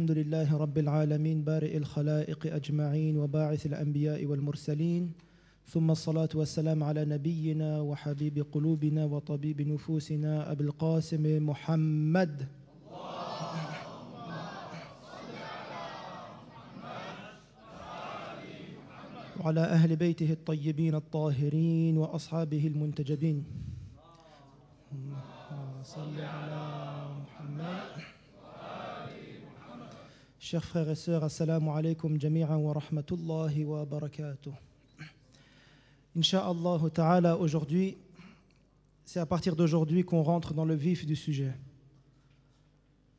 الحمد لله رب العالمين بارئ الخلائق أجمعين وباعث الأنبياء والمرسلين ثم الصلاة والسلام على نبينا وحبيب قلوبنا وطبيب نفوسنا أبي القاسم محمد وعلى أهل بيته الطيبين الطاهرين وأصحابه المنتجبين صل على محمد. Chers frères et sœurs, assalamu alaikum jami'an wa rahmatullahi wa barakatuh. Inch'Allah ta'ala, aujourd'hui, c'est à partir d'aujourd'hui qu'on rentre dans le vif du sujet.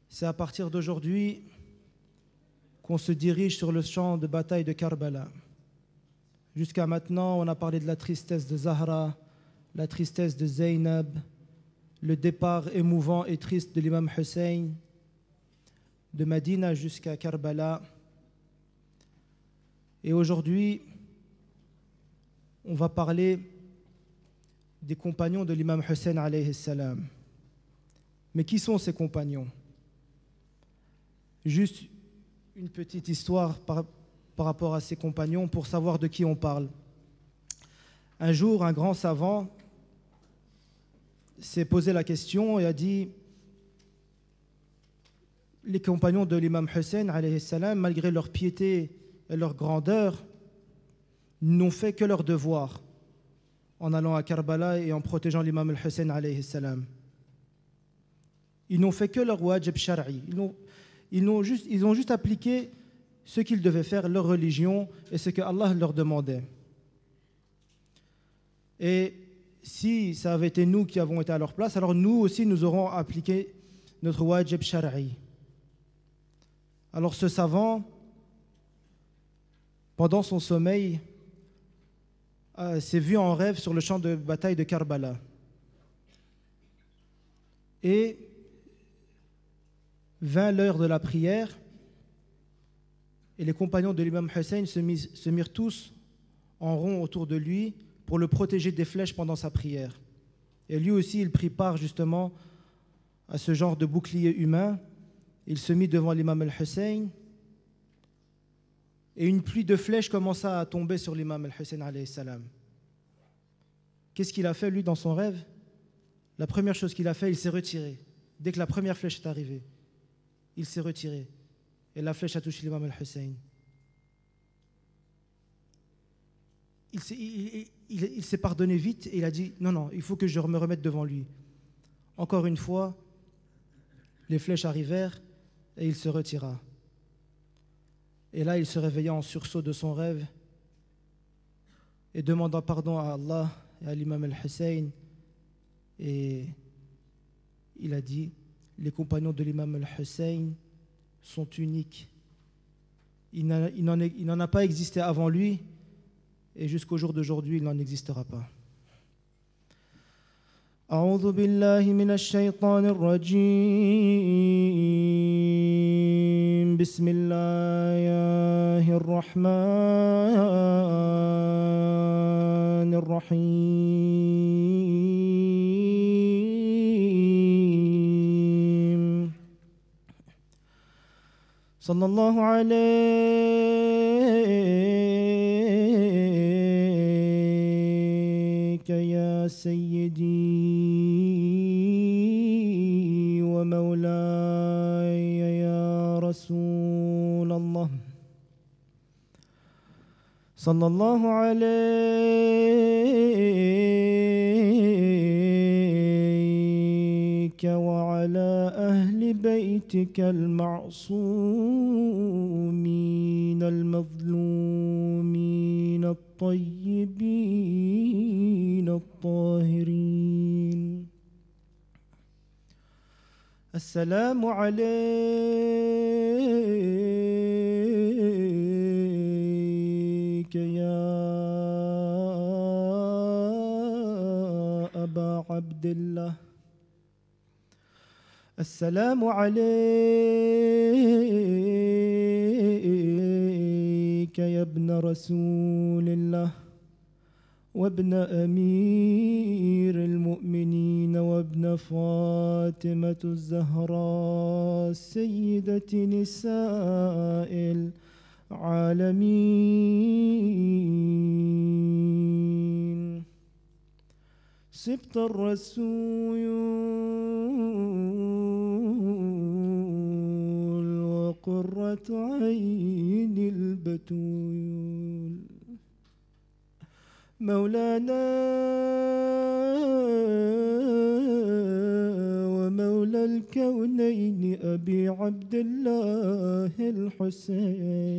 C'est à partir d'aujourd'hui qu'on se dirige sur le champ de bataille de Karbala. Jusqu'à maintenant, on a parlé de la tristesse de Zahra, la tristesse de Zaynab, le départ émouvant et triste de l'imam Hussein, de Madina jusqu'à Karbala. Et aujourd'hui, on va parler des compagnons de l'imam Hussein alayhi salam. Mais qui sont ces compagnons? Juste une petite histoire par rapport à ces compagnons pour savoir de qui on parle. Un jour, un grand savant s'est posé la question et a dit: les compagnons de l'imam Hussein alayhi salam, malgré leur piété et leur grandeur, n'ont fait que leur devoir en allant à Karbala et en protégeant l'imam Hussein alayhi salam. Ils n'ont fait que leur wajib shar'i. Ils ont juste appliqué ce qu'ils devaient faire, leur religion et ce que Allah leur demandait. Et si ça avait été nous qui avons été à leur place, alors nous aussi nous aurons appliqué notre wajib shar'i. Alors ce savant, pendant son sommeil, s'est vu en rêve sur le champ de bataille de Karbala. Et vint l'heure de la prière, et les compagnons de l'imam Hussein se mirent tous en rond autour de lui pour le protéger des flèches pendant sa prière. Et lui aussi, il prit part justement à ce genre de bouclier humain. Il se mit devant l'imam al-Hussein et une pluie de flèches commença à tomber sur l'imam al-Hussein alayhi salam. Qu'est-ce qu'il a fait lui dans son rêve? La première chose qu'il a fait, il s'est retiré. Dès que la première flèche est arrivée, il s'est retiré et la flèche a touché l'imam al-Hussein. Il s'est pardonné vite et il a dit: non, il faut que je me remette devant lui. Encore une fois, les flèches arrivèrent et il se retira. Et là, il se réveilla en sursaut de son rêve et demanda pardon à Allah et à l'imam al-Hussein. Et il a dit: les compagnons de l'imam al-Hussein sont uniques. Il n'en a pas existé avant lui et jusqu'au jour d'aujourd'hui, il n'en existera pas. أعوذ بالله من الشيطان الرجيم بسم الله الرحمن الرحيم صلى الله عليك يا سيدي ومولاي يا رسول الله صلى الله عليك وعلى أهل بيتك المعصومين المظلومين الطيبين الطاهرين السلام عليك يا أبا عبد الله السلام عليك يا ابن رسول الله وابن أمير المؤمنين وابن فاطمة الزهراء سيدة نساء العالمين سبط الرسول وقرة عين البتول مولانا ومولى الكونين أبي عبد الله الحسين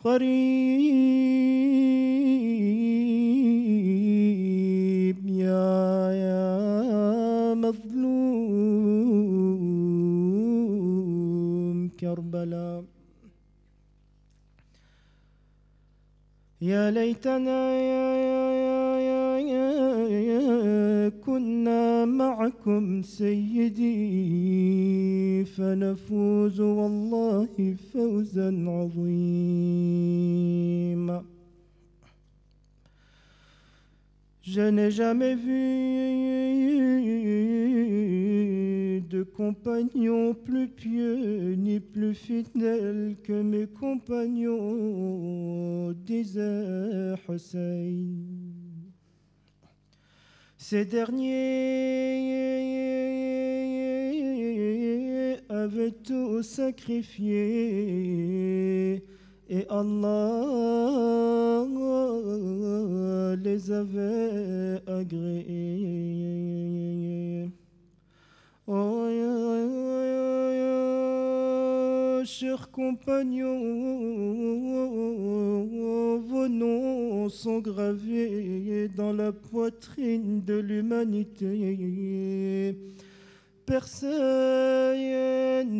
غريب يا مظلوم كربلاء يا ليتنا يا كنا معكم سيدي فنفوز والله فوزا عظيما. Je n'ai jamais vu de compagnon plus pieux ni plus fidèle que mes compagnons, disait Hussein. Ces derniers avaient tout sacrifié et Allah les avait agréés. Oh, chers compagnons, vos noms sont gravés dans la poitrine de l'humanité. Personne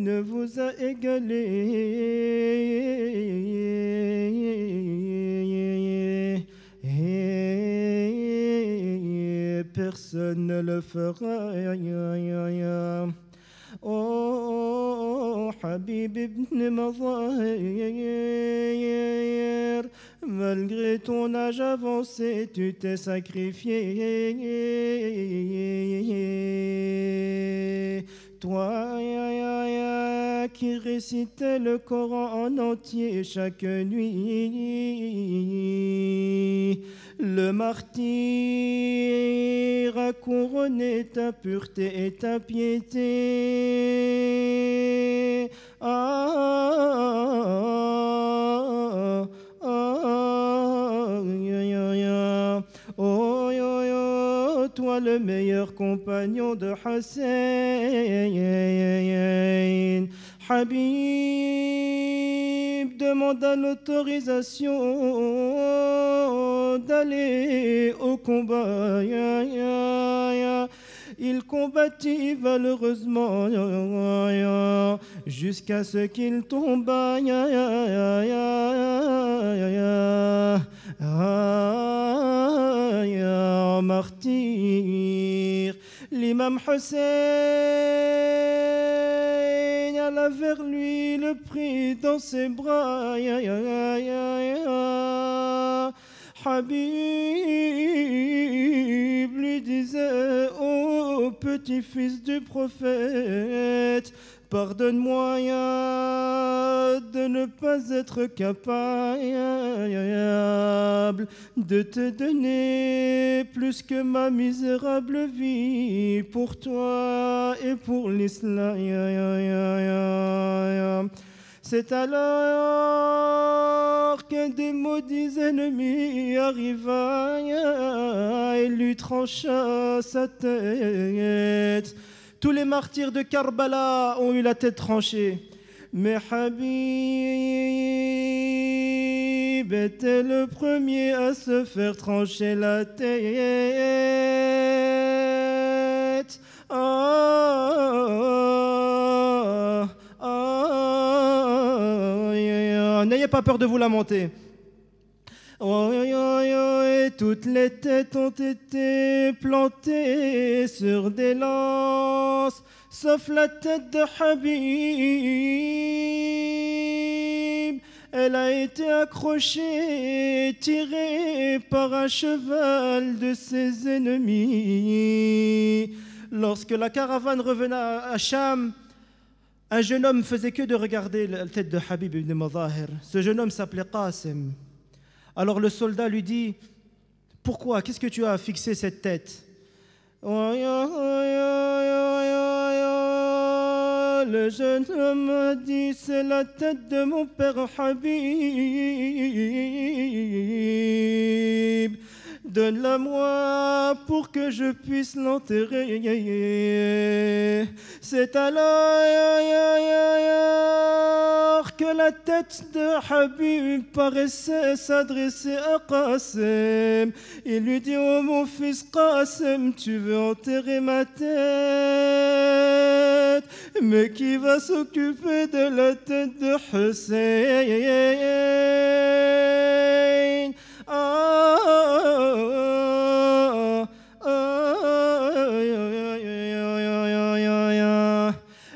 ne vous a égalé. Et personne ne le fera. Oh, Habib ibn Mazahir, malgré ton âge avancé, tu t'es sacrifié. Toi qui récitais le Coran en entier chaque nuit, le martyr a couronné ta pureté et ta piété. Toi le meilleur compagnon de Hussein, Habib demanda l'autorisation d'aller au combat. Il combattit valeureusement jusqu'à ce qu'il tomba martyr. L'imam Hussein alla vers lui, le prit dans ses bras. Habib lui disait: ô petit-fils du prophète, pardonne-moi de ne pas être capable de te donner plus que ma misérable vie pour toi et pour l'islam. C'est alors qu'un des maudits ennemis arriva et lui trancha sa tête. Tous les martyrs de Karbala ont eu la tête tranchée. Mais Habib était le premier à se faire trancher la tête. N'ayez pas peur de vous lamenter. Et toutes les têtes ont été plantées sur des lances, sauf la tête de Habib. elle a été accrochée, tirée par un cheval de ses ennemis. Lorsque la caravane revenait à Cham, un jeune homme faisait que de regarder la tête de Habib ibn Madahir. Ce jeune homme s'appelait Qasim. Alors le soldat lui dit: pourquoi? Qu'est-ce que tu as fixé cette tête? Le jeune homme a dit: c'est la tête de mon père Habib. Donne-la-moi pour que je puisse l'enterrer. C'est alors que la tête de Habib paraissait s'adresser à Qasim. Il lui dit: oh mon fils Qasim, tu veux enterrer ma tête, mais qui va s'occuper de la tête de Hussein?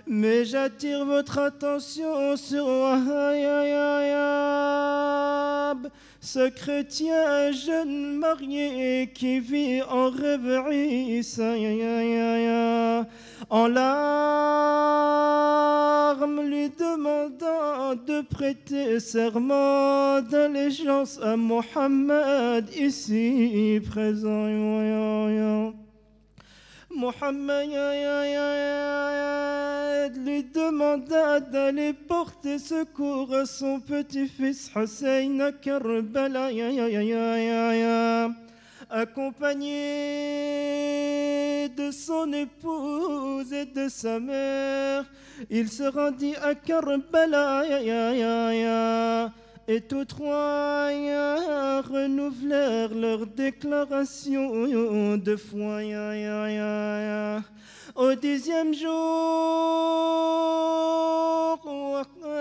Mais j'attire votre attention sur Wahab, ce chrétien jeune marié qui vit en réverie, en larmes lui demandant de prêter serment d'allégeance à Mohammed ici présent. Mohammed lui demanda d'aller porter secours à son petit-fils Hussein à Karbala. Accompagné de son épouse et de sa mère, il se rendit à Karbala. Et tous trois renouvelèrent leur déclaration de foi. Au 10e jour,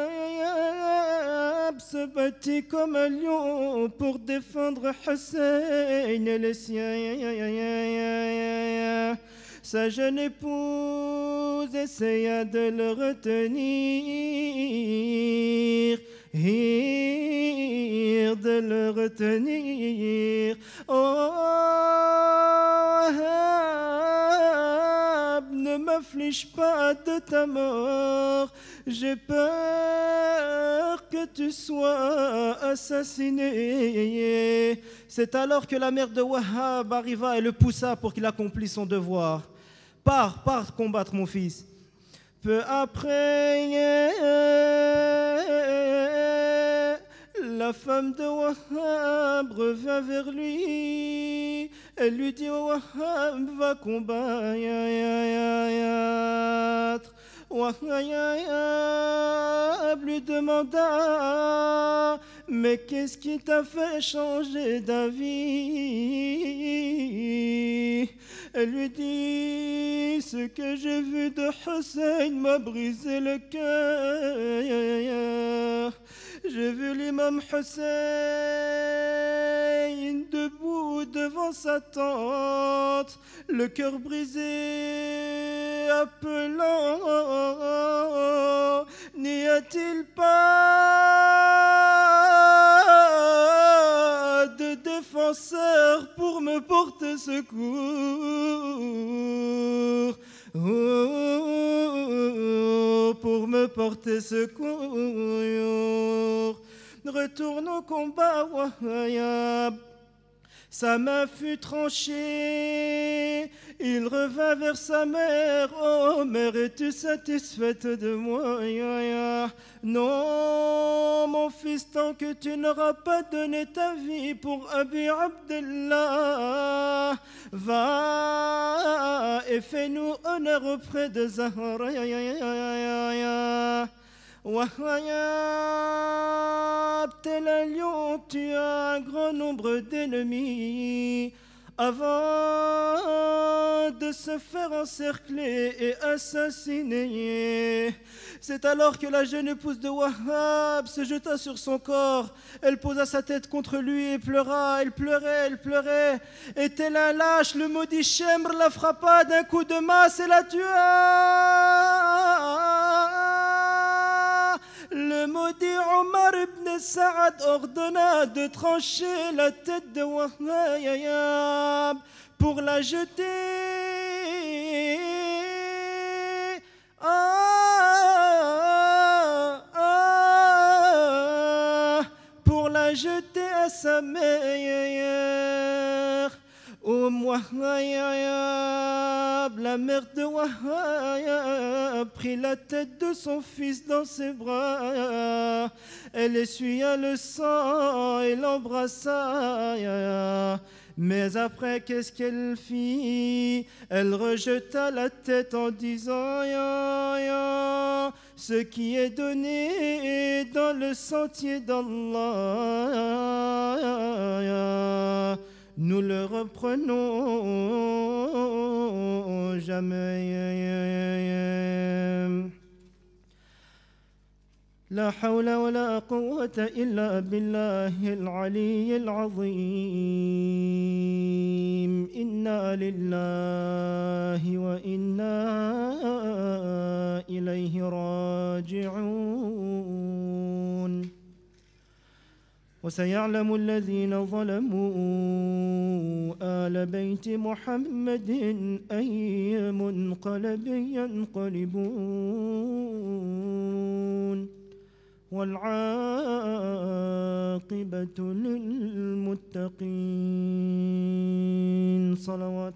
Wahab se battit comme un lion pour défendre Hussein et les siens. Sa jeune épouse essaya de le retenir, de le retenir. Oh, ne m'afflige pas de ta mort, j'ai peur que tu sois assassiné. C'est alors que la mère de Wahab arriva et le poussa pour qu'il accomplisse son devoir. Pars combattre mon fils. Peu après, la femme de Wahab revient vers lui. Elle lui dit: oh, Wahab va combattre. Wahab lui demanda: mais qu'est-ce qui t'a fait changer d'avis? Elle lui dit: ce que j'ai vu de Hussein m'a brisé le cœur. J'ai vu l'imam Hussein debout devant sa tente, le cœur brisé, appelant: n'y a-t-il pas de défenseur pour me porter secours? Pour me porter secours. Retourne au combat, Wahab. Sa main fut tranchée. Il revint vers sa mère: oh mère, es-tu satisfaite de moi? Non, mon fils, tant que tu n'auras pas donné ta vie pour Abi Abdallah, va et fais-nous honneur auprès de Zahra. Wahab, tel un lion, tu as un grand nombre d'ennemis. Avant de se faire encercler et assassiner, c'est alors que la jeune épouse de Wahab se jeta sur son corps. Elle posa sa tête contre lui et pleura. Elle pleurait. Et tel un lâche, le maudit Shemr la frappa d'un coup de masse et la tua. Le maudit Omar ibn Sa'ad ordonna de trancher la tête de Wahayab pour la jeter pour la jeter à sa mère. Wahayab, la mère de Wahayab, prit la tête de son fils dans ses bras. Elle essuya le sang et l'embrassa. Mais après, qu'est-ce qu'elle fit? Elle rejeta la tête en disant ce qui est donné dans le sentier d'Allah, nous le reprenons jamais. لا حول ولا قوة إلا بالله العلي العظيم. إنا لله وإنا إليه راجعون. وسيعلم الذين ظلموا آل بيت محمد أي منقلب ينقلبون. والعاقبة للمتقين. صلوات